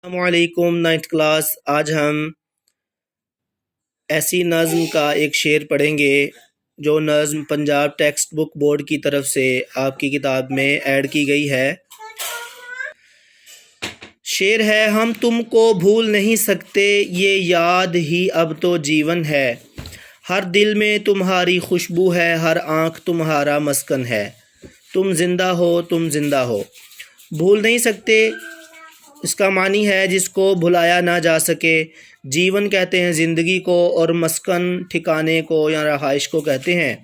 السلام علیکم ninth class. آج ہم ایسی نظم کا ایک شعر پڑھیں گے جو نظم پنجاب ٹیکسٹ بک بورڈ کی طرف سے آپ کی کتاب میں ایڈ کی گئی ہے۔ شعر ہے: ہم تم کو بھول نہیں سکتے، یہ یاد ہی اب تو جیون ہے۔ ہر دل میں تمہاری خوشبو ہے، ہر آنکھ تمہارا مسکن ہے۔ تم زندہ ہو، تم زندہ ہو۔ بھول نہیں سکتے اس کا معنی ہے جس کو بھلایا نہ جا سکے۔ جیون کہتے ہیں زندگی کو، اور مسکن ٹھکانے کو یا رہائش کو کہتے ہیں۔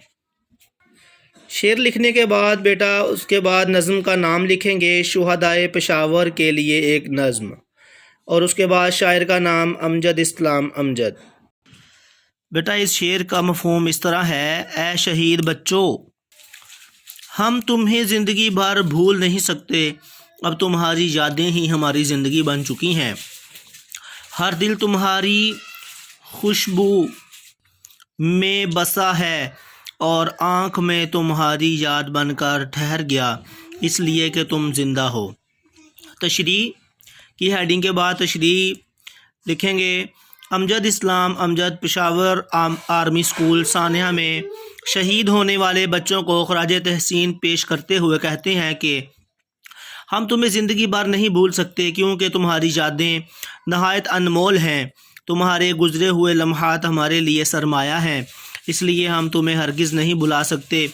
شعر لکھنے کے بعد بیٹا اس کے بعد نظم کا نام لکھیں گے، شہدائے پشاور کے لیے ایک نظم، اور اس کے بعد شاعر کا نام امجد اسلام امجد۔ بیٹا اس شعر کا مفہوم اس طرح ہے: اے شہید بچوں، ہم تمہیں زندگی بھر بھول نہیں سکتے، اب تمہاری یادیں ہی ہماری زندگی بن چکی ہیں۔ ہر دل تمہاری خوشبو میں بسا ہے، اور آنکھ میں تمہاری یاد بن کر ٹھہر گیا، اس لیے کہ تم زندہ ہو۔ تشریح کی ہیڈنگ کے بعد تشریح لکھیں گے: امجد اسلام امجد پشاور آرمی اسکول سانحہ میں شہید ہونے والے بچوں کو خراج تحسین پیش کرتے ہوئے کہتے ہیں کہ ہم تمہیں زندگی بھر نہیں بھول سکتے، کیونکہ تمہاری یادیں نہایت انمول ہیں۔ تمہارے گزرے ہوئے لمحات ہمارے لیے سرمایہ ہیں، اس لیے ہم تمہیں ہرگز نہیں بھلا سکتے۔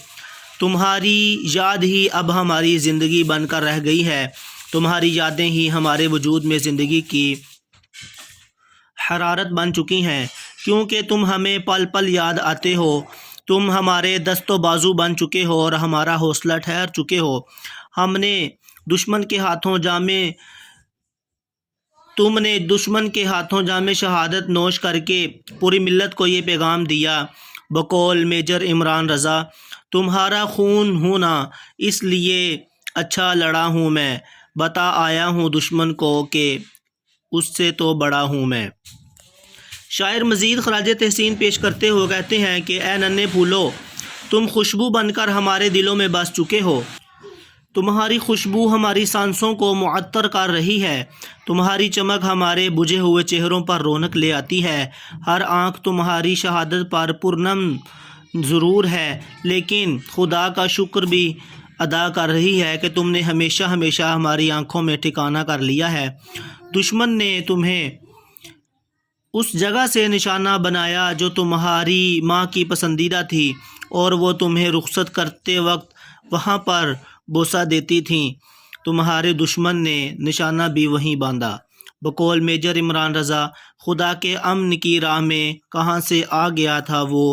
تمہاری یاد ہی اب ہماری زندگی بن کر رہ گئی ہے۔ تمہاری یادیں ہی ہمارے وجود میں زندگی کی حرارت بن چکی ہیں، کیونکہ تم ہمیں پل پل یاد آتے ہو۔ تم ہمارے دست و بازو بن چکے ہو اور ہمارا حوصلہ ٹھہر چکے ہو۔ تم نے دشمن کے ہاتھوں جام شہادت نوش کر کے پوری ملت کو یہ پیغام دیا: بقول میجر عمران رضا، تمہارا خون ہوں نا، اس لیے اچھا لڑا ہوں میں، بتا آیا ہوں دشمن کو کہ اس سے تو بڑا ہوں میں۔ شاعر مزید خراج تحسین پیش کرتے ہوئے کہتے ہیں کہ اے ننھے پھولو، تم خوشبو بن کر ہمارے دلوں میں بس چکے ہو۔ تمہاری خوشبو ہماری سانسوں کو معطر کر رہی ہے۔ تمہاری چمک ہمارے بجھے ہوئے چہروں پر رونق لے آتی ہے۔ ہر آنکھ تمہاری شہادت پر پرنم ضرور ہے، لیکن خدا کا شکر بھی ادا کر رہی ہے کہ تم نے ہمیشہ ہمیشہ ہماری آنکھوں میں ٹھکانہ کر لیا ہے۔ دشمن نے تمہیں اس جگہ سے نشانہ بنایا جو تمہاری ماں کی پسندیدہ تھی، اور وہ تمہیں رخصت کرتے وقت وہاں پر بوسہ دیتی تھیں۔ تمہارے دشمن نے نشانہ بھی وہیں باندھا۔ بقول میجر عمران رضا، خدا کے امن کی راہ میں کہاں سے آ گیا تھا وہ،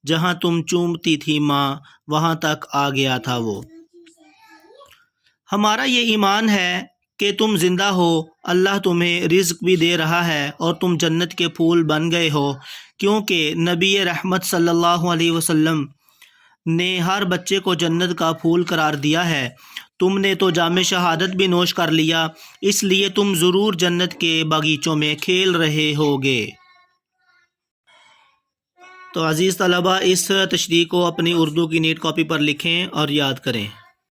جہاں تم چومتی تھی ماں وہاں تک آ گیا تھا وہ۔ ہمارا یہ ایمان ہے کہ تم زندہ ہو، اللہ تمہیں رزق بھی دے رہا ہے، اور تم جنت کے پھول بن گئے ہو، کیونکہ نبی رحمت صلی اللہ علیہ وسلم نے ہر بچے کو جنت کا پھول قرار دیا ہے۔ تم نے تو جام شہادت بھی نوش کر لیا، اس لیے تم ضرور جنت کے باغیچوں میں کھیل رہے ہوگے۔ تو عزیز طلبہ، اس تشریح کو اپنی اردو کی نیٹ کاپی پر لکھیں اور یاد کریں۔